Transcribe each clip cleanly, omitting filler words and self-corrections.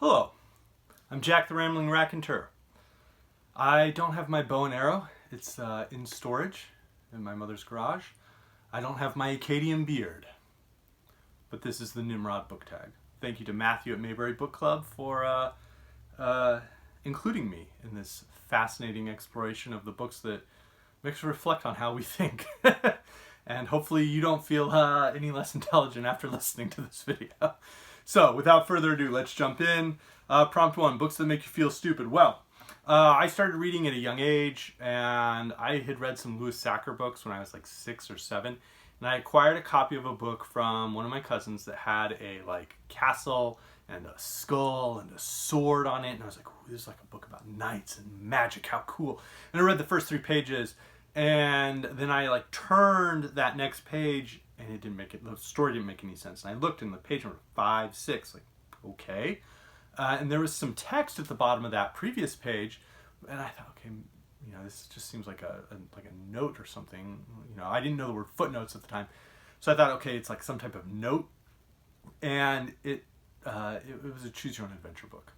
Hello, I'm Jack the Rambling Raconteur. I don't have my bow and arrow. It's in storage in my mother's garage. I don't have my Acadian beard. But this is the Nimrod Book Tag. Thank you to Matthew at Maybury Book Club for including me in this fascinating exploration of the books that makes us reflect on how we think. And hopefully you don't feel any less intelligent after listening to this video. So, without further ado, let's jump in. Prompt 1, books that make you feel stupid. Well, I started reading at a young age, and I had read some Louis Sachar books when I was like 6 or 7. And I acquired a copy of a book from one of my cousins that had a castle and a skull and a sword on it. And I was like, ooh, this is like a book about knights and magic, how cool. And I read the first 3 pages, and then I turned that next page, and it didn't make it, the story didn't make any sense. And I looked, and the page number 5, 6, okay. And there was some text at the bottom of that previous page, and I thought, okay, this just seems like a note or something. I didn't know the word footnotes at the time, so I thought, okay, it's like some type of note, and it was a choose your own adventure book.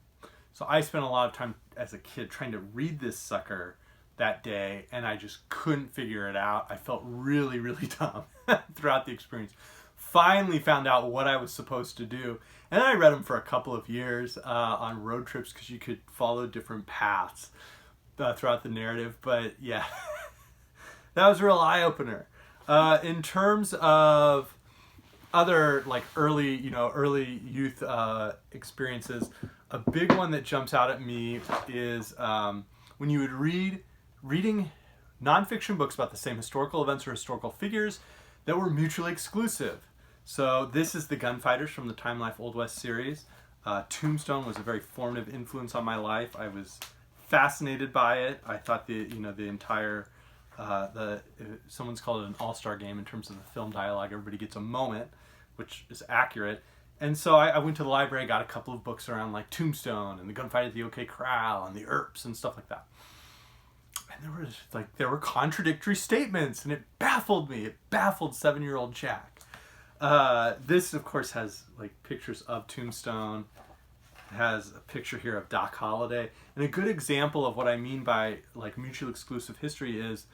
So I spent a lot of time as a kid trying to read this sucker that day, and I just couldn't figure it out. I felt really, really dumb throughout the experience. Finally found out what I was supposed to do, and I read them for a couple of years on road trips because you could follow different paths throughout the narrative. But yeah, that was a real eye-opener. In terms of other early youth experiences, a big one that jumps out at me is when you would reading nonfiction books about the same historical events or historical figures that were mutually exclusive. So this is the Gunfighters from the Time Life Old West series. Tombstone was a very formative influence on my life. I was fascinated by it. I thought the entire someone's called it an all-star game in terms of the film dialogue. Everybody gets a moment, which is accurate. And so I went to the library, got a couple of books around Tombstone and the Gunfight at the OK Corral and the Earps and stuff like that. And there were contradictory statements, and it baffled me. It baffled 7-year-old Jack. This, of course, has pictures of Tombstone. It has a picture here of Doc Holliday. And a good example of what I mean by mutually exclusive history is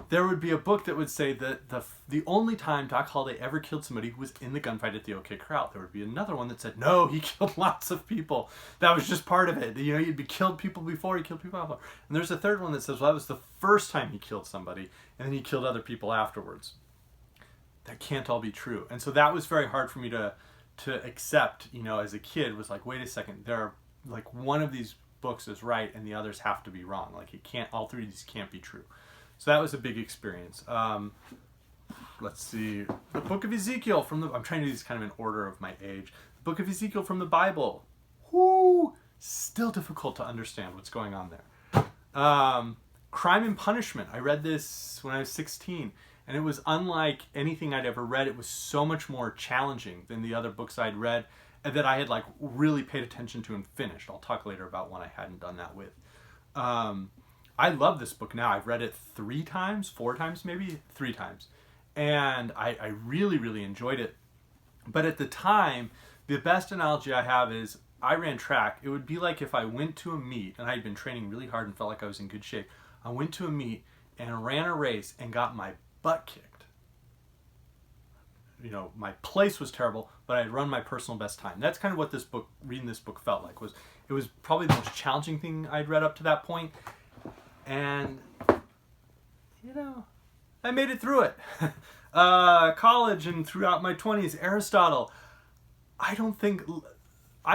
there would be a book that would say that the only time Doc Holliday ever killed somebody was in the gunfight at the OK Corral. There would be another one that said, no, he killed lots of people. That was just part of it. He'd be killed people before, he killed people after. And there's a third one that says, well, that was the first time he killed somebody, and then he killed other people afterwards. That can't all be true. And so that was very hard for me to accept, as a kid, was wait a second, there are, one of these books is right and the others have to be wrong. All 3 of these can't be true. So that was a big experience. Let's see. The Book of Ezekiel I'm trying to do these kind of in order of my age. The Book of Ezekiel from the Bible. Whoo! Still difficult to understand what's going on there. Crime and Punishment. I read this when I was 16, and it was unlike anything I'd ever read. It was so much more challenging than the other books I'd read and that I had really paid attention to and finished. I'll talk later about one I hadn't done that with. I love this book now. I've read it 3 times, 4 times maybe, 3 times. And I really, really enjoyed it. But at the time, the best analogy I have is I ran track. It would be like if I went to a meet, and I'd been training really hard and felt like I was in good shape. I went to a meet and ran a race and got my butt kicked. My place was terrible, but I'd run my personal best time. That's kind of what reading this book felt like. It was probably the most challenging thing I'd read up to that point. And, I made it through it. College and throughout my 20s, Aristotle. I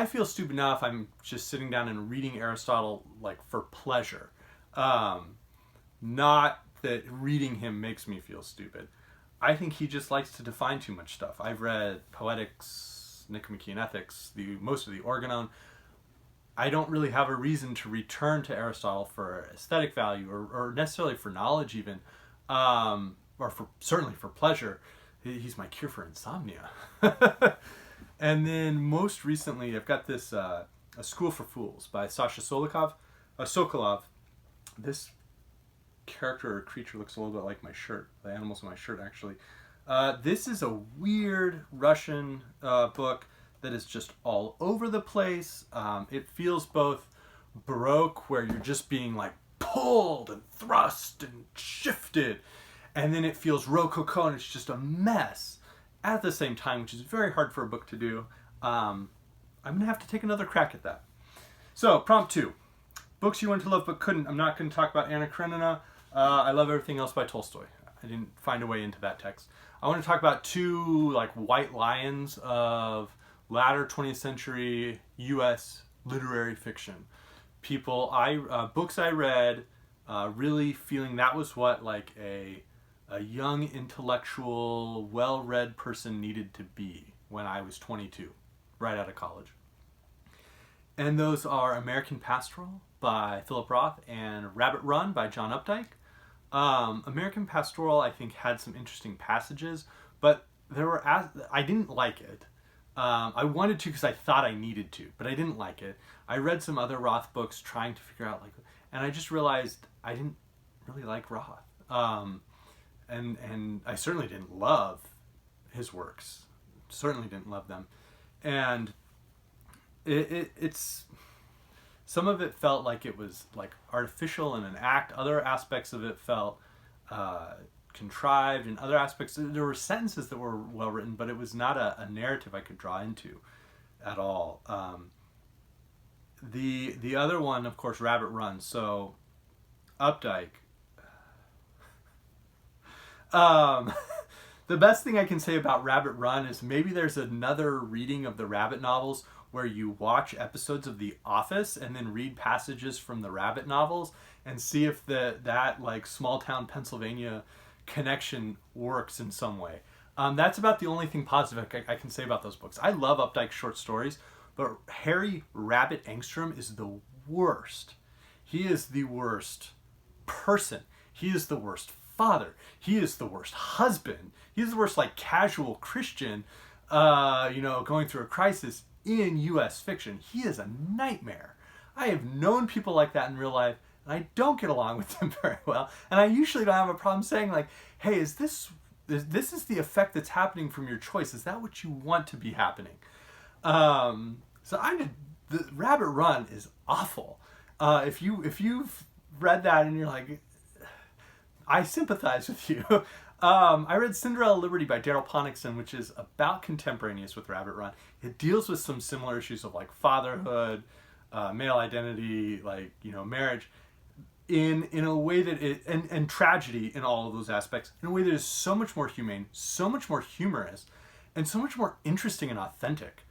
feel stupid now if I'm just sitting down and reading Aristotle, for pleasure. Not that reading him makes me feel stupid. I think he just likes to define too much stuff. I've read Poetics, Nicomachean Ethics, most of the Organon. I don't really have a reason to return to Aristotle for aesthetic value or necessarily for knowledge even, or certainly for pleasure. He's my cure for insomnia. And then most recently, I've got this A School for Fools by Sasha Sokolov. This character or creature looks a little bit like my shirt, the animals on my shirt actually. This is a weird Russian book that is just all over the place. It feels both Baroque, where you're just being like pulled and thrust and shifted, and then it feels Rococo and it's just a mess at the same time, which is very hard for a book to do. I'm going to have to take another crack at that. So, prompt 2. Books you want to love but couldn't. I'm not going to talk about Anna Karenina. I love everything else by Tolstoy. I didn't find a way into that text. I want to talk about 2 like white lions of latter 20th century U.S. literary fiction. Books I read, really feeling that was what like a young, intellectual, well-read person needed to be when I was 22, right out of college. And those are American Pastoral by Philip Roth and Rabbit Run by John Updike. American Pastoral, I think, had some interesting passages, but I didn't like it. I wanted to because I thought I needed to, but I didn't like it. I read some other Roth books trying to figure out, and I just realized I didn't really like Roth. And I certainly didn't love his works. Certainly didn't love them. And it's some of it felt like it was like artificial in an act. Other aspects of it felt contrived, and other aspects, there were sentences that were well written, but it was not a narrative I could draw into at all. The other one, of course, Rabbit Run. So Updike. The best thing I can say about Rabbit Run is maybe there's another reading of the Rabbit novels where you watch episodes of The Office and then read passages from the Rabbit novels and see if that like small town Pennsylvania connection works in some way. That's about the only thing positive I can say about those books. I love Updike's short stories, but Harry Rabbit Engstrom is the worst. He is the worst person. He is the worst father. He is the worst husband. He's the worst like casual Christian, going through a crisis in U.S. fiction. He is a nightmare. I have known people like that in real life, and I don't get along with them very well. And I usually don't have a problem saying like, hey, this is the effect that's happening from your choice. Is that what you want to be happening? The Rabbit Run is awful. If you've read that and you're like, I sympathize with you. I read Cinderella Liberty by Daryl Ponickson, which is about contemporaneous with Rabbit Run. It deals with some similar issues of like fatherhood, male identity, marriage, in a way that and tragedy in all of those aspects, in a way that is so much more humane, so much more humorous, and so much more interesting and authentic.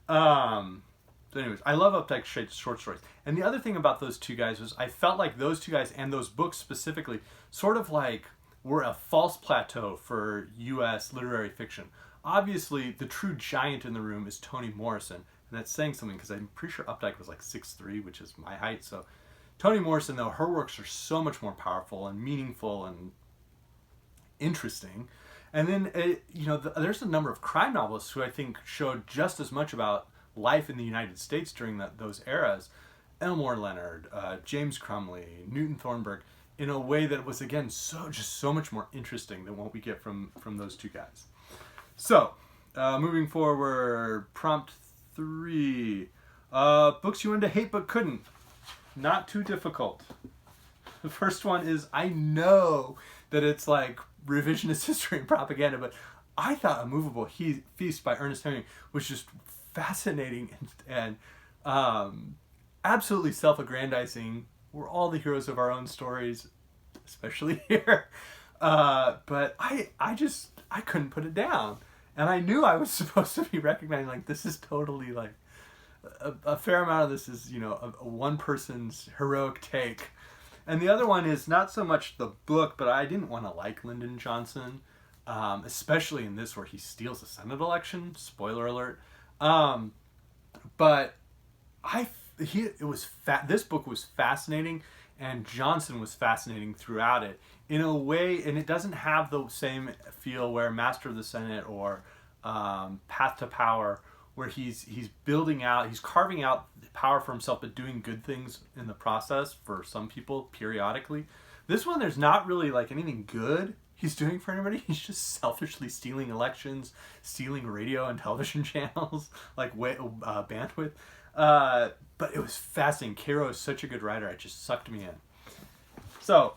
So anyways, I love Updike's short stories. And the other thing about those two guys was I felt like those two guys and those books specifically sort of like were a false plateau for U.S. literary fiction. Obviously, the true giant in the room is Toni Morrison. And that's saying something because I'm pretty sure Updike was like 6'3", which is my height. So Toni Morrison, though, her works are so much more powerful and meaningful and interesting. And then, there's a number of crime novelists who I think showed just as much about life in the United States during those eras. Elmore Leonard, James Crumley, Newton Thornburg, in a way that was, again, so much more interesting than what we get from those two guys. So, moving forward, prompt 3. Books you wanted to hate but couldn't. Not too difficult. The first one is, I know that it's like revisionist history and propaganda, but I thought A Movable Feast by Ernest Hemingway was just fascinating and absolutely self-aggrandizing. We're all the heroes of our own stories, especially here. But I couldn't put it down. And I knew I was supposed to be recognizing, like, this is totally, like, a fair amount of this is, a one person's heroic take. And the other one is not so much the book, but I didn't want to like Lyndon Johnson, especially in this where he steals the Senate election. Spoiler alert. But this book was fascinating, and Johnson was fascinating throughout it in a way, and it doesn't have the same feel where Master of the Senate or Path to Power, where he's carving out power for himself, but doing good things in the process for some people periodically. This one, there's not really like anything good he's doing for anybody. He's just selfishly stealing elections, stealing radio and television channels, like bandwidth. But it was fascinating. Caro is such a good writer. It just sucked me in. So,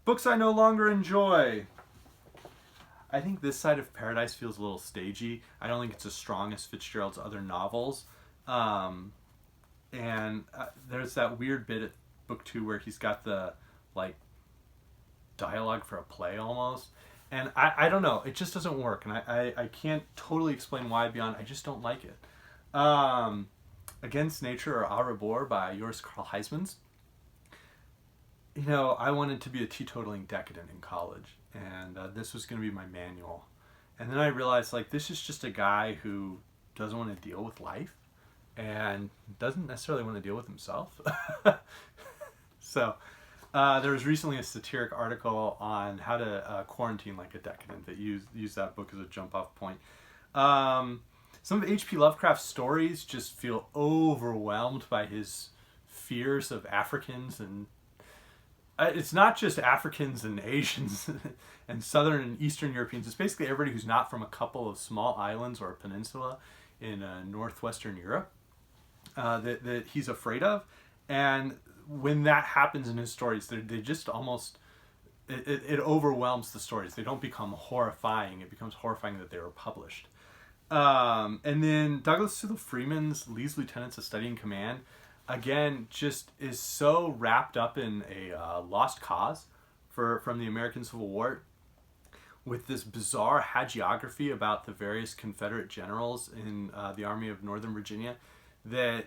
books I no longer enjoy. I think This Side of Paradise feels a little stagey. I don't think it's as strong as Fitzgerald's other novels. And there's that weird bit at book 2 where he's got the, like, dialogue for a play almost. And I don't know. It just doesn't work. And I can't totally explain why beyond I just don't like it. Against Nature or A Rebours by Joris-Karl Huysmans. You know, I wanted to be a teetotaling decadent in college. And this was going to be my manual. And then I realized, like, this is just a guy who doesn't want to deal with life. And doesn't necessarily want to deal with himself. So, there was recently a satiric article on how to quarantine like a decadent that used that book as a jump-off point. Some of H.P. Lovecraft's stories just feel overwhelmed by his fears of Africans, and it's not just Africans and Asians and Southern and Eastern Europeans. It's basically everybody who's not from a couple of small islands or a peninsula in northwestern Europe that he's afraid of. And when that happens in his stories, they just almost, it overwhelms the stories. They don't become horrifying. It becomes horrifying that they were published. And then Douglas Freeman's Lee's Lieutenants, A Study in Command, again, just is so wrapped up in a lost cause from the American Civil War, with this bizarre hagiography about the various Confederate generals in the Army of Northern Virginia, that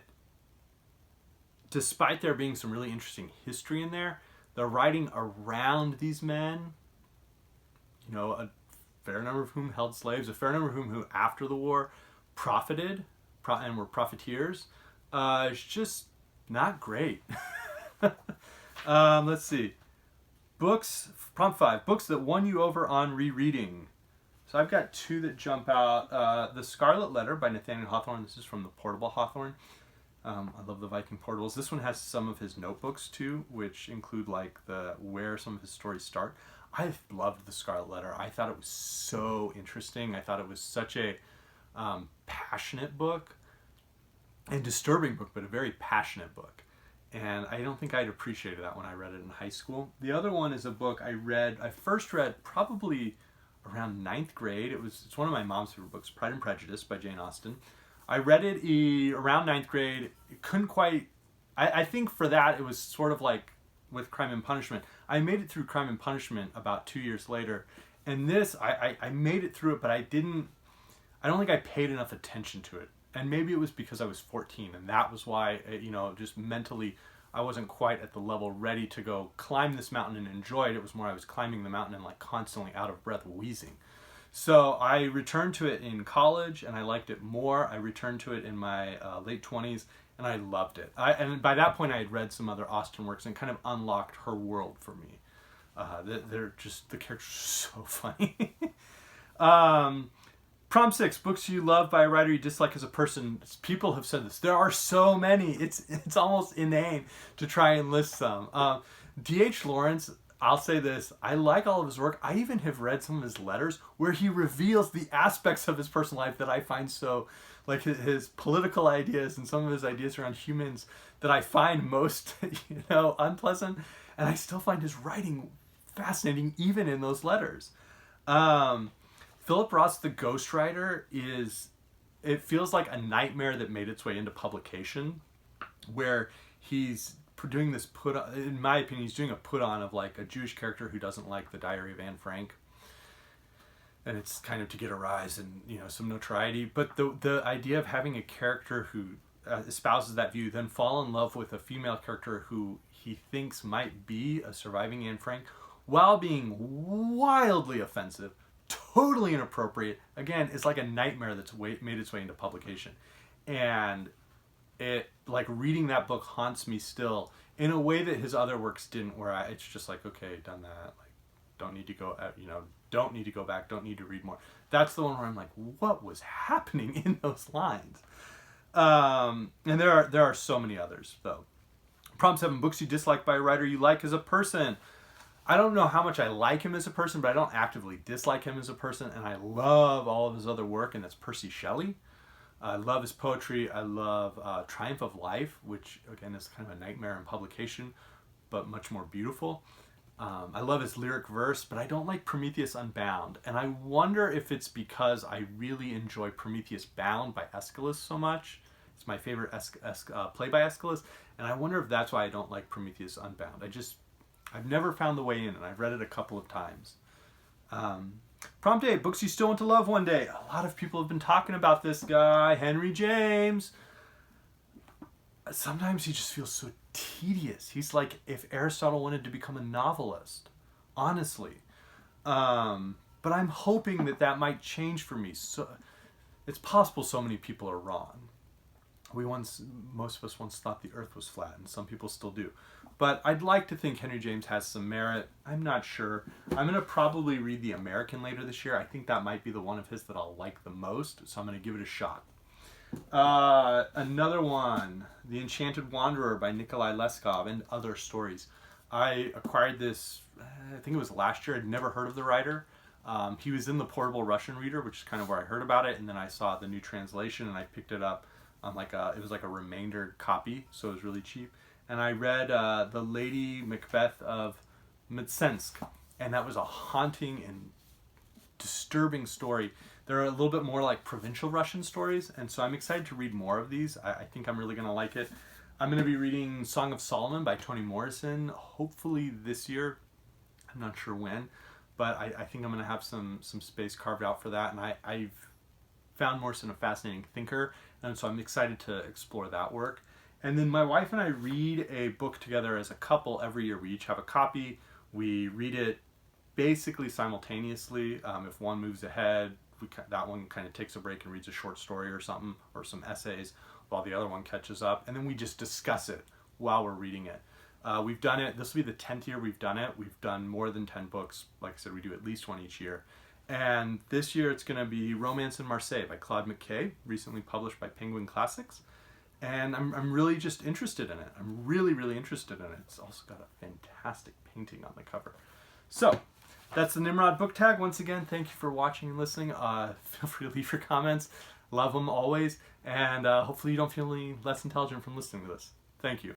despite there being some really interesting history in there, the writing around these men, you know, a fair number of whom held slaves, a fair number of whom after the war profited and were profiteers, is just not great. Let's see. Books, prompt 5, books that won you over on rereading. So I've got 2 that jump out. The Scarlet Letter by Nathaniel Hawthorne. This is from the portable Hawthorne. I love the Viking portables. This one has some of his notebooks too, which include like where some of his stories start. I loved the Scarlet Letter. I thought it was so interesting. I thought it was such a passionate book and disturbing book, but a very passionate book. And I don't think I'd appreciated that when I read it in high school. The other one is a book I first read probably around 9th grade. It's one of my mom's favorite books, Pride and Prejudice by Jane Austen. I read it around 9th grade. It couldn't quite, I think for that it was sort of like with Crime and Punishment. I made it through Crime and Punishment about 2 years later. And this, I made it through it, but I don't think I paid enough attention to it. And maybe it was because I was 14, and that was why, you know, just mentally, I wasn't quite at the level ready to go climb this mountain and enjoy it. It was more I was climbing the mountain and like constantly out of breath wheezing. So I returned to it in college, and I liked it more. I returned to it in my late 20s, and I loved it. And by that point, I had read some other Austen works and kind of unlocked her world for me. The characters are so funny. Prompt 6, books you love by a writer you dislike as a person. People have said this. There are so many. It's almost inane to try and list some. D.H. Lawrence, I'll say this. I like all of his work. I even have read some of his letters where he reveals the aspects of his personal life that I find so, like his political ideas and some of his ideas around humans that I find most, unpleasant. And I still find his writing fascinating even in those letters. Philip Roth's The Ghostwriter it feels like a nightmare that made its way into publication, where he's doing this in my opinion, he's doing a put-on of like a Jewish character who doesn't like the Diary of Anne Frank. And it's kind of to get a rise and, some notoriety. But the idea of having a character who espouses that view, then fall in love with a female character who he thinks might be a surviving Anne Frank, while being wildly offensive, totally inappropriate, again, it's like a nightmare that's made its way into publication. And it, like, reading that book haunts me still in a way that his other works didn't, where it's just like, okay, done that, like, don't need to go, don't need to go back, don't need to read more. That's the one where I'm like, what was happening in those lines? And there are so many others, though. Prompt 7, books you dislike by a writer you like as a person. I don't know how much I like him as a person, but I don't actively dislike him as a person, and I love all of his other work, and that's Percy Shelley. I love his poetry. I love Triumph of Life, which again is kind of a nightmare in publication, but much more beautiful. I love his lyric verse, but I don't like Prometheus Unbound, and I wonder if it's because I really enjoy Prometheus Bound by Aeschylus so much. It's my favorite play by Aeschylus, and I wonder if that's why I don't like Prometheus Unbound. I've never found the way in, and I've read it a couple of times. Prompt A, books you still want to love one day. A lot of people have been talking about this guy, Henry James. Sometimes he just feels so tedious. He's like if Aristotle wanted to become a novelist, honestly. But I'm hoping that might change for me. So it's possible so many people are wrong. Most of us once thought the earth was flat, and some people still do. But I'd like to think Henry James has some merit. I'm not sure. I'm going to probably read The American later this year. I think that might be the one of his that I'll like the most, so I'm going to give it a shot. Another one, The Enchanted Wanderer by Nikolai Leskov and Other Stories. I acquired this, I think it was last year. I'd never heard of the writer. He was in the Portable Russian Reader, which is kind of where I heard about it, and then I saw the new translation, and I picked it up on it was like a remainder copy, so it was really cheap. And I read The Lady Macbeth of Mtsensk, and that was a haunting and disturbing story. They're a little bit more like provincial Russian stories, and so I'm excited to read more of these. I think I'm really going to like it. I'm going to be reading Song of Solomon by Toni Morrison, hopefully this year. I'm not sure when, but I think I'm going to have some space carved out for that, and I've found Morrison a fascinating thinker, and so I'm excited to explore that work. And then my wife and I read a book together as a couple every year. We each have a copy. We read it basically simultaneously. If one moves ahead, that one kind of takes a break and reads a short story or something, or some essays, while the other one catches up. And then we just discuss it while we're reading it. We've done it, this will be the 10th year we've done it. We've done more than 10 books. Like I said, we do at least one each year. And this year it's going to be Romance in Marseille by Claude McKay, recently published by Penguin Classics. And I'm really just interested in it. I'm really, really interested in it. It's also got a fantastic painting on the cover. So, that's the Nimrod Book Tag. Once again, thank you for watching and listening. Feel free to leave your comments. Love them always. And hopefully you don't feel any less intelligent from listening to this. Thank you.